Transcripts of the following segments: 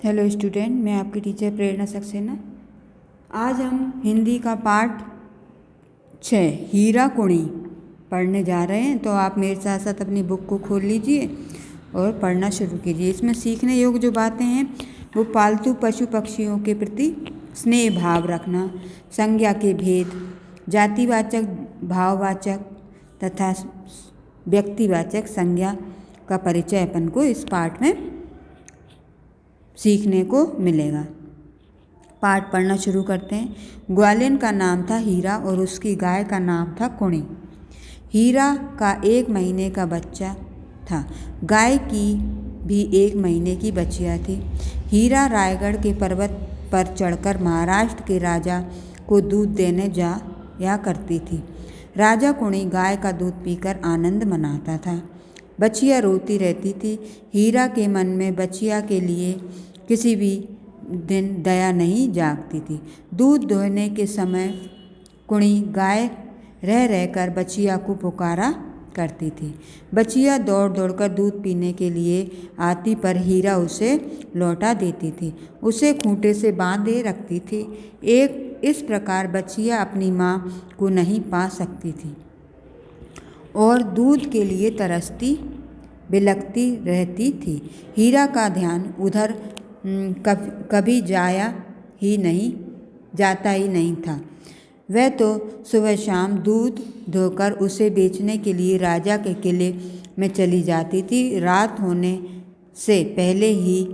Hello student, मैं आपकी teacher प्रेरणा सक्सेना। आज हम हिंदी का पाठ 6 हीरा कुणी पढ़ने जा रहे हैं। तो आप मेरे साथ साथ अपनी बुक को खोल लीजिए और पढ़ना शुरू कीजिए। इसमें सीखने योग्य जो बातें हैं वो पालतू पशु पक्षियों के प्रति स्नेह भाव रखना, संज्ञा के भेद, जातिवाचक, भाववाचक तथा व्यक्तिवाचक संज्ञा का परिचय अपन को इस पाठ में सीखने को मिलेगा। पाठ पढ़ना शुरू करते हैं। ग्वालिन का नाम था हीरा और उसकी गाय का नाम था कुणी। हीरा का 1 महीने का बच्चा था। गाय की भी 1 महीने की बच्चियाँ थी। हीरा रायगढ़ के पर्वत पर चढ़कर महाराष्ट्र के राजा को दूध देने जाया करती थी। राजा कुणी गाय का दूध पीकर आनंद मनाता था। बच्चियाँ रोती रहती थी। हीरा के मन में बच्चिया के लिए किसी भी दिन दया नहीं जागती थी। दूध दोहने के समय कुणी गाय रह रहकर बच्चिया को पुकारा करती थी। बच्चिया दौड़ दौड़कर दूध पीने के लिए आती, पर हीरा उसे लौटा देती थी, उसे खूंटे से बांधे रखती थी। इस प्रकार बच्चिया अपनी माँ को नहीं पा सकती थी और दूध के लिए तरसती बिलखती रहती थी। हीरा का ध्यान उधर कभी जाता ही नहीं था। वह तो सुबह शाम दूध धोकर उसे बेचने के लिए राजा के किले में चली जाती थी। रात होने से पहले ही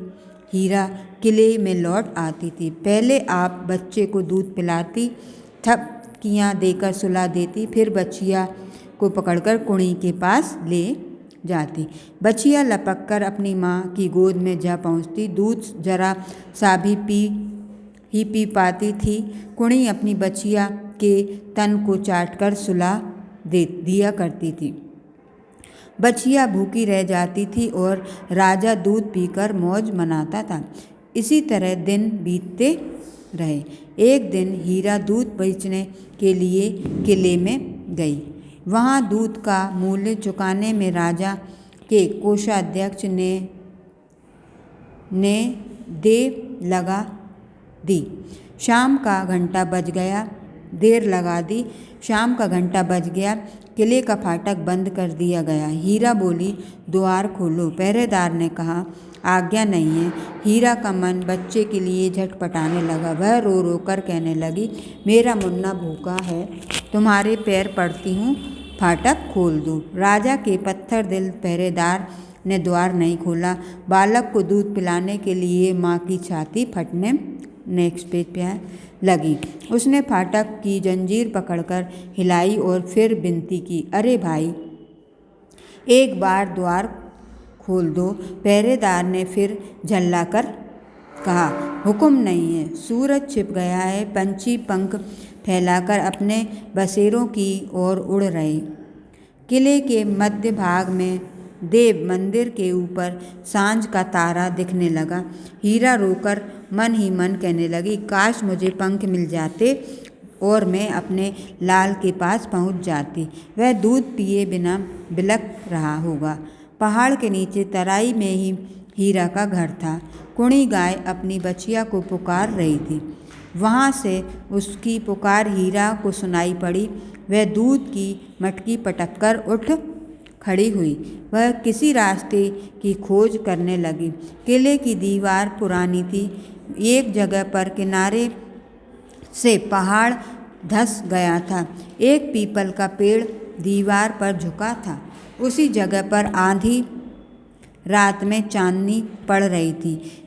हीरा किले में लौट आती थी। पहले आप बच्चे को दूध पिलाती, थपकियाँ देकर सुला देती, फिर बच्चिया को पकड़कर कुणी के पास ले जाती। बच्चिया लपक कर अपनी माँ की गोद में जा पहुँचती। दूध जरा सा भी पी पाती थी। कुणी अपनी बच्चिया के तन को चाटकर सुला दिया करती थी। बच्चिया भूखी रह जाती थी और राजा दूध पीकर मौज मनाता था। इसी तरह दिन बीतते रहे। एक दिन हीरा दूध बेचने के लिए किले में गई। वहाँ दूध का मूल्य चुकाने में राजा के कोषाध्यक्ष ने देर लगा दी। शाम का घंटा बज गया। किले का फाटक बंद कर दिया गया। हीरा बोली, द्वार खोलो। पहरेदार ने कहा, आज्ञा नहीं है। हीरा का मन बच्चे के लिए झटपटाने लगा। वह रो रो कर कहने लगी, मेरा मुन्ना भूखा है, तुम्हारे पैर पड़ती हूँ, फाटक खोल दो। राजा के पत्थर दिल पहरेदार ने द्वार नहीं खोला। बालक को दूध पिलाने के लिए माँ की छाती फटने नेक्स्ट पेज पे लगी। उसने फाटक की जंजीर पकड़कर हिलाई और फिर विनती की, अरे भाई, एक बार द्वार खोल दो। पहरेदार ने फिर झल्लाकर कहा, हुक्म नहीं है। सूरज छिप गया है। पंछी पंख फैलाकर अपने बसेरों की ओर उड़ रहे। किले के मध्य भाग में देव मंदिर के ऊपर सांझ का तारा दिखने लगा। हीरा रोकर मन ही मन कहने लगी, काश मुझे पंख मिल जाते और मैं अपने लाल के पास पहुंच जाती। वह दूध पिए बिना बिलख रहा होगा। पहाड़ के नीचे तराई में ही हीरा का घर था। कुणी गाय अपनी बच्चिया को पुकार रही थी। वहाँ से उसकी पुकार हीरा को सुनाई पड़ी। वह दूध की मटकी पटक कर उठ खड़ी हुई। वह किसी रास्ते की खोज करने लगी। किले की दीवार पुरानी थी। एक जगह पर किनारे से पहाड़ धंस गया था। एक पीपल का पेड़ दीवार पर झुका था। उसी जगह पर आधी रात में चांदनी पड़ रही थी।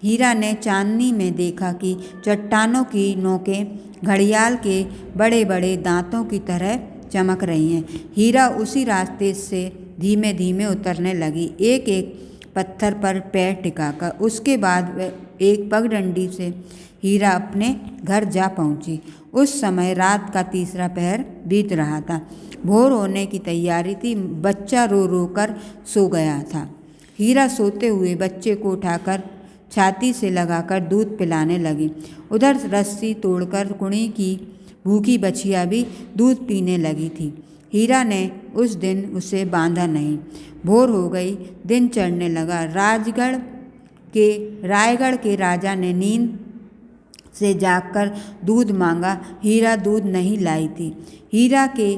हीरा ने चांदनी में देखा कि चट्टानों की नोकें घड़ियाल के बड़े बड़े दांतों की तरह चमक रही हैं। हीरा उसी रास्ते से धीमे धीमे उतरने लगी, एक एक पत्थर पर पैर टिकाकर। उसके बाद एक पगडंडी से हीरा अपने घर जा पहुंची। उस समय रात का तीसरा पहर बीत रहा था। भोर होने की तैयारी थी। बच्चा रो रो कर सो गया था। हीरा सोते हुए बच्चे को उठाकर छाती से लगाकर दूध पिलाने लगी। उधर रस्सी तोड़कर कुणी की भूखी बच्चिया भी दूध पीने लगी थी। हीरा ने उस दिन उसे बांधा नहीं। भोर हो गई, दिन चढ़ने लगा। राजगढ़ कि रायगढ़ के राजा ने नींद से जागकर दूध मांगा। हीरा दूध नहीं लाई थी। हीरा के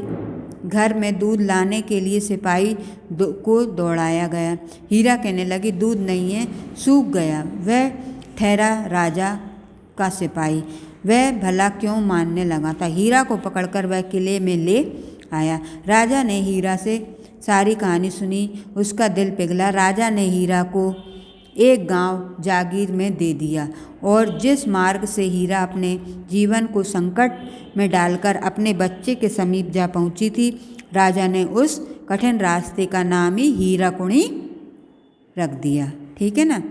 घर में दूध लाने के लिए सिपाही को दौड़ाया गया। हीरा कहने लगी दूध नहीं है, सूख गया। वह ठहरा राजा का सिपाही, वह भला क्यों मानने लगा था। हीरा को पकड़कर वह किले में ले आया। राजा ने हीरा से सारी कहानी सुनी। उसका दिल पिघला। राजा ने हीरा को एक गांव जागीर में दे दिया और जिस मार्ग से हीरा अपने जीवन को संकट में डालकर अपने बच्चे के समीप जा पहुंची थी, राजा ने उस कठिन रास्ते का नाम ही हीराकुंडी रख दिया। ठीक है ना।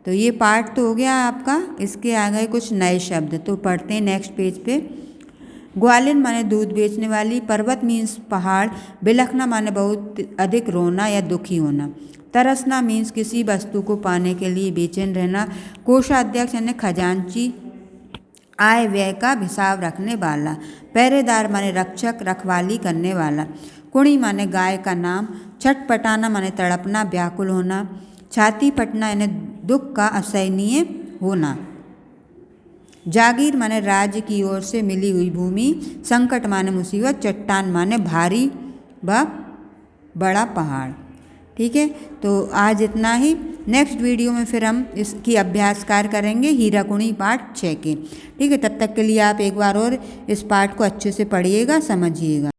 तो ये पार्ट तो हो गया आपका। इसके आ गए कुछ नए शब्द, तो पढ़ते हैं नेक्स्ट पेज पे। ग्वालिन माने दूध बेचने वाली। पर्वत मीन्स पहाड़। बिलखना माने बहुत अधिक रोना या दुखी होना। तरसना मीन्स किसी वस्तु को पाने के लिए बेचैन रहना। कोषाध्यक्ष यानी खजांची, आय व्यय का हिसाब रखने वाला। पहरेदार माने रक्षक, रखवाली करने वाला। कुणी माने गाय का नाम। छटपटाना माने तड़पना, व्याकुल होना। छाती फटना यानी दुख का असहनीय होना। जागीर माने राज्य की ओर से मिली हुई भूमि। संकट माने मुसीबत। चट्टान माने भारी व बड़ा पहाड़। ठीक है, तो आज इतना ही। नेक्स्ट वीडियो में फिर हम इसकी अभ्यास कार्य करेंगे हीराकुंडी पार्ट 6 के। ठीक है, तब तक के लिए आप एक बार और इस पार्ट को अच्छे से पढ़िएगा, समझिएगा।